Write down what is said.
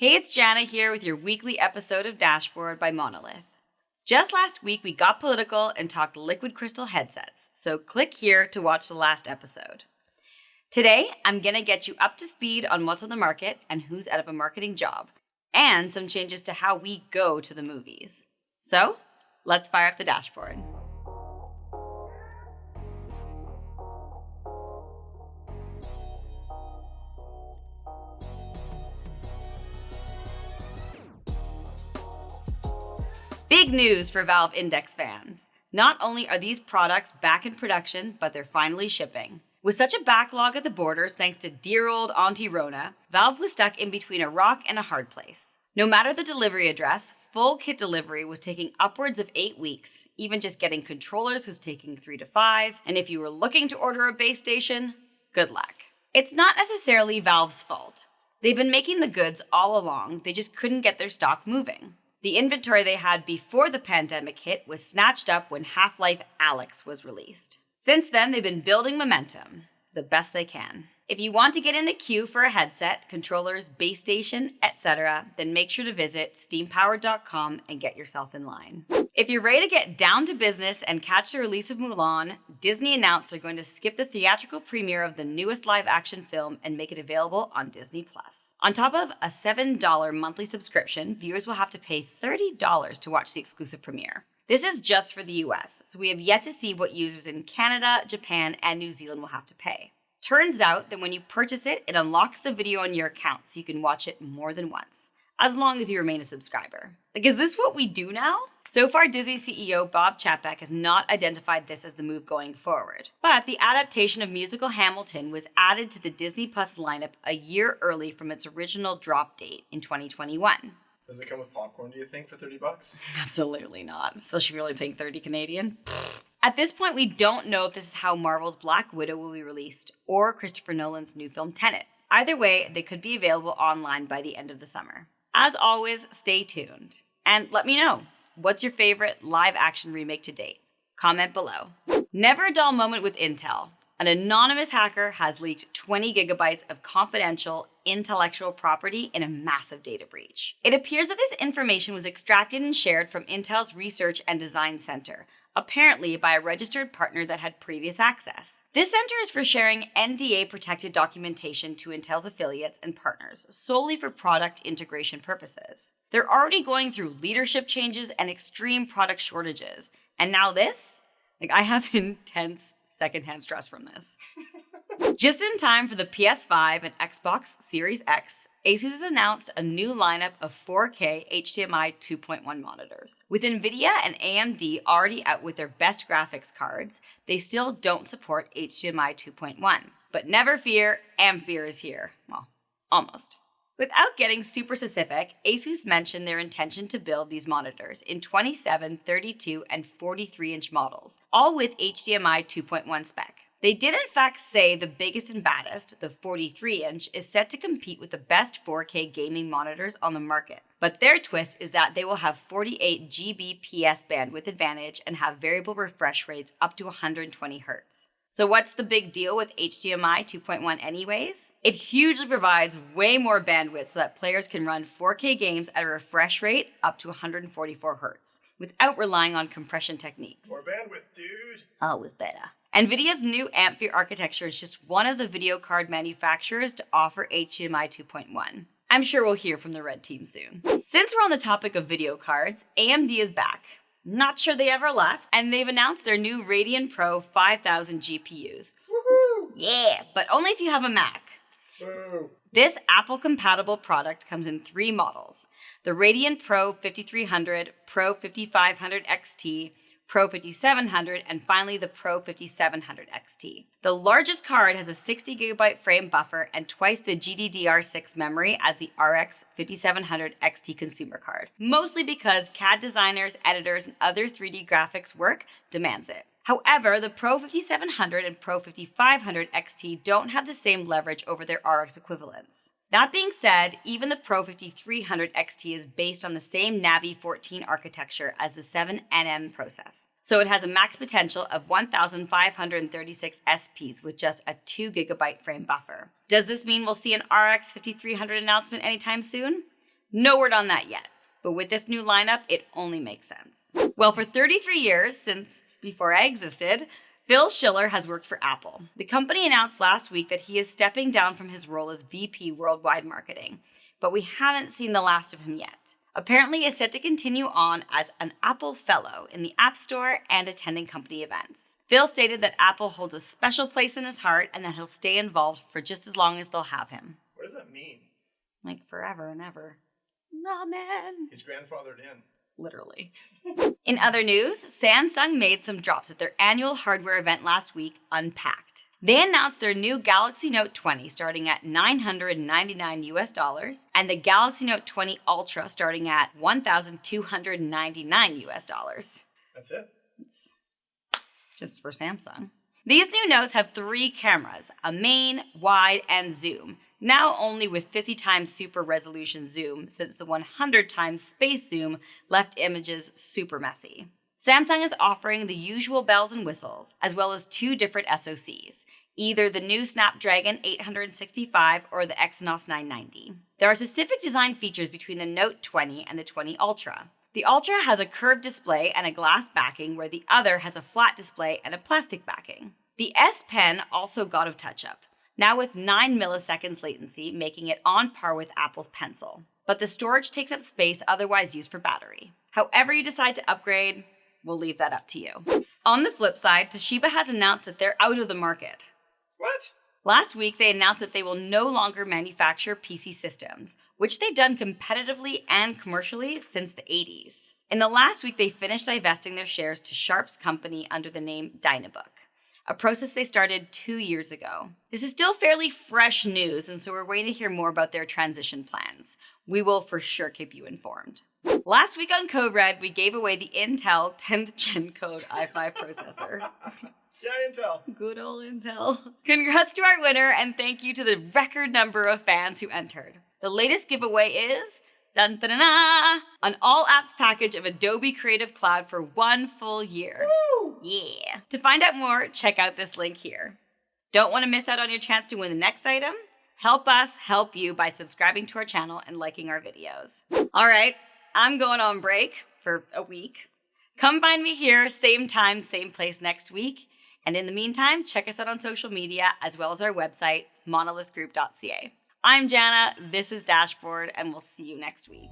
Hey, it's Jana here with your weekly episode of Dashboard by Monolith. Just last week, we got political and talked liquid crystal headsets, so click here to watch the last episode. Today, I'm going to get you up to speed on what's on the market and who's out of a marketing job, and some changes to how we go to the movies. So, let's fire up the dashboard. Big news for Valve Index fans. Not only are these products back in production, but they're finally shipping. With such a backlog at the borders thanks to dear old Auntie Rona, Valve was stuck in between a rock and a hard place. No matter the delivery address, full kit delivery was taking upwards of 8 weeks. Even just getting controllers was taking 3 to 5, and if you were looking to order a base station, good luck. It's not necessarily Valve's fault. They've been making the goods all along, they just couldn't get their stock moving. The inventory they had before the pandemic hit was snatched up when Half-Life Alyx was released. Since then, they've been building momentum, the best they can. If you want to get in the queue for a headset, controllers, base station, etc., then make sure to visit steampowered.com and get yourself in line. If you're ready to get down to business and catch the release of Mulan, Disney announced they're going to skip the theatrical premiere of the newest live-action film and make it available on Disney+. On top of a $7 monthly subscription, viewers will have to pay $30 to watch the exclusive premiere. This is just for the US, so we have yet to see what users in Canada, Japan, and New Zealand will have to pay. Turns out that when you purchase it, it unlocks the video on your account so you can watch it more than once, as long as you remain a subscriber. Is this what we do now? So far, Disney CEO Bob Chapek has not identified this as the move going forward. But the adaptation of musical Hamilton was added to the Disney Plus lineup a year early from its original drop date in 2021. Does it come with popcorn, do you think, for $30? Absolutely not, especially if you're only paying 30 Canadian. At this point, we don't know if this is how Marvel's Black Widow will be released or Christopher Nolan's new film Tenet. Either way, they could be available online by the end of the summer. As always, stay tuned. And let me know, what's your favorite live-action remake to date? Comment below. Never a dull moment with Intel. An anonymous hacker has leaked 20 gigabytes of confidential intellectual property in a massive data breach. It appears that this information was extracted and shared from Intel's Research and Design Center, apparently by a registered partner that had previous access. This center is for sharing NDA-protected documentation to Intel's affiliates and partners, solely for product integration purposes. They're already going through leadership changes and extreme product shortages. And now this? I have intense secondhand stress from this. Just in time for the PS5 and Xbox Series X, ASUS has announced a new lineup of 4K HDMI 2.1 monitors. With NVIDIA and AMD already out with their best graphics cards, they still don't support HDMI 2.1. But never fear, Ampere is here. Well, almost. Without getting super specific, ASUS mentioned their intention to build these monitors in 27, 32, and 43-inch models, all with HDMI 2.1 spec. They did in fact say the biggest and baddest, the 43-inch, is set to compete with the best 4K gaming monitors on the market. But their twist is that they will have 48 Gbps bandwidth advantage and have variable refresh rates up to 120 Hz. So what's the big deal with HDMI 2.1 anyways? It hugely provides way more bandwidth so that players can run 4K games at a refresh rate up to 144 Hz, without relying on compression techniques. More bandwidth, dude. Always better. NVIDIA's new Ampere architecture is just one of the video card manufacturers to offer HDMI 2.1. I'm sure we'll hear from the red team soon. Since we're on the topic of video cards, AMD is back. Not sure they ever left, and they've announced their new Radeon Pro 5000 GPUs. Woohoo! Yeah, but only if you have a Mac. Boo. This Apple-compatible product comes in 3 models: the Radeon Pro 5300, Pro 5500 XT, Pro 5700, and finally the Pro 5700 XT. The largest card has a 60GB frame buffer and twice the GDDR6 memory as the RX 5700 XT consumer card, mostly because CAD designers, editors, and other 3D graphics work demands it. However, the Pro 5700 and Pro 5500 XT don't have the same leverage over their RX equivalents. That being said, even the Pro 5300 XT is based on the same Navi 14 architecture as the 7nm process. So it has a max potential of 1,536 SPs with just a 2GB frame buffer. Does this mean we'll see an RX 5300 announcement anytime soon? No word on that yet, but with this new lineup, it only makes sense. Well, for 33 years, since before I existed, Phil Schiller has worked for Apple. The company announced last week that he is stepping down from his role as VP Worldwide Marketing, but we haven't seen the last of him yet. Apparently, he is set to continue on as an Apple Fellow in the App Store and attending company events. Phil stated that Apple holds a special place in his heart and that he'll stay involved for just as long as they'll have him. What does that mean? Like forever and ever. Amen. He's grandfathered in. Literally. In other news, Samsung made some drops at their annual hardware event last week, Unpacked. They announced their new Galaxy Note 20 starting at $999 and the Galaxy Note 20 Ultra starting at $1,299. That's it? It's just for Samsung. These new notes have 3 cameras, a main, wide, and zoom, now only with 50 times super resolution zoom since the 100 times space zoom left images super messy. Samsung is offering the usual bells and whistles, as well as 2 different SoCs, either the new Snapdragon 865 or the Exynos 990. There are specific design features between the Note 20 and the 20 Ultra. The Ultra has a curved display and a glass backing, where the other has a flat display and a plastic backing. The S Pen also got a touch-up, now with 9 milliseconds latency, making it on par with Apple's Pencil. But the storage takes up space otherwise used for battery. However you decide to upgrade, we'll leave that up to you. On the flip side, Toshiba has announced that they're out of the market. What? Last week, they announced that they will no longer manufacture PC systems, which they've done competitively and commercially since the 80s. In the last week, they finished divesting their shares to Sharp's company under the name Dynabook, a process they started 2 years ago. This is still fairly fresh news, and so we're waiting to hear more about their transition plans. We will for sure keep you informed. Last week on Code Red, we gave away the Intel 10th Gen Code i5 processor. Yeah, Intel. Good old Intel. Congrats to our winner, and thank you to the record number of fans who entered. The latest giveaway is dun, dun, dun, dun, an all apps package of Adobe Creative Cloud for 1 full year. Woo! Yeah. To find out more, check out this link here. Don't want to miss out on your chance to win the next item? Help us help you by subscribing to our channel and liking our videos. All right, I'm going on break for a week. Come find me here, same time, same place next week. And in the meantime, check us out on social media as well as our website, monolithgroup.ca. I'm Jana, this is Dashboard, and we'll see you next week.